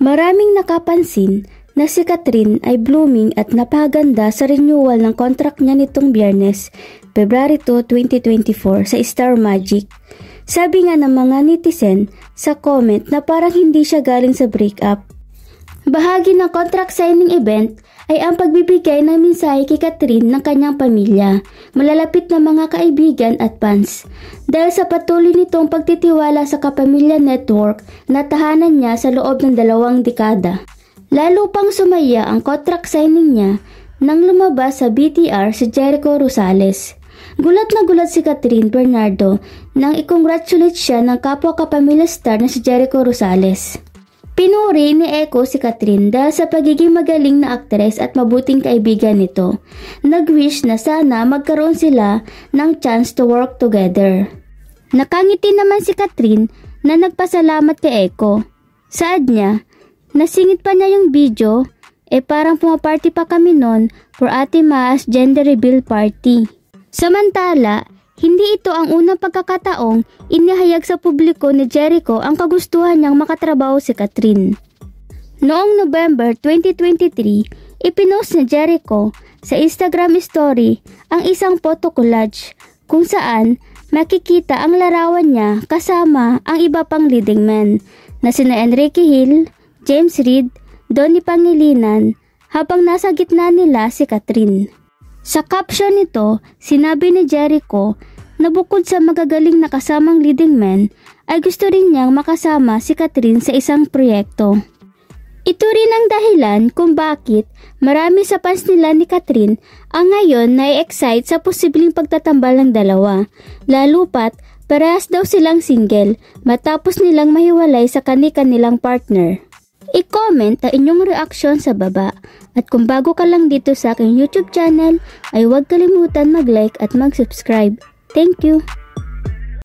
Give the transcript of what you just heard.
Maraming nakapansin na si Catherine ay blooming at napaganda sa renewal ng contract niya nitong Biyernes, February 2, 2024 sa Star Magic. Sabi nga ng mga netizen sa comment na parang hindi siya galing sa breakup. Bahagi ng contract signing event ay ang pagbibigay ng mensahe kay Catherine ng kanyang pamilya, malalapit na mga kaibigan at fans. Dahil sa patuloy nitong pagtitiwala sa Kapamilya Network na tahanan niya sa loob ng 2 dekada. Lalo pang sumaya ang contract signing niya nang lumabas sa BTR si Jericho Rosales. Gulat na gulat si Catherine Bernardo nang i-congratulate siya ng kapwa kapamilya star na si Jericho Rosales. Pinuri ni Echo si Catherine dahil sa pagiging magaling na aktres at mabuting kaibigan nito. Nag-wish na sana magkaroon sila ng chance to work together. Nakangiti naman si Catherine na nagpasalamat kay Echo. Saad niya, nasingit pa niya yung video, parang pumaparty pa kami noon for Ate Ma's gender reveal party. Samantala, hindi ito ang unang pagkakataong inihayag sa publiko ni Jericho ang kagustuhan niyang makatrabaho si Catherine. Noong November 2023, ipinost ni Jericho sa Instagram story ang isang photo collage kung saan makikita ang larawan niya kasama ang iba pang leading men na sina Enrique Hill, James Reid, Donnie Pangilinan habang nasa gitna nila si Catherine. Sa caption nito, sinabi ni Jericho na bukod sa magagaling na kasamang leading men, ay gusto rin niyang makasama si Catherine sa isang proyekto. Ito rin ang dahilan kung bakit marami sa fans nila ni Catherine ang ngayon na-excite sa posibleng pagtatambal ng dalawa, lalo pat parehas daw silang single matapos nilang mahiwalay sa kani-kanilang partner. I-comment ang inyong reaksyon sa baba. At kung bago ka lang dito sa aking YouTube channel, ay huwag kalimutan mag-like at mag-subscribe. Thank you!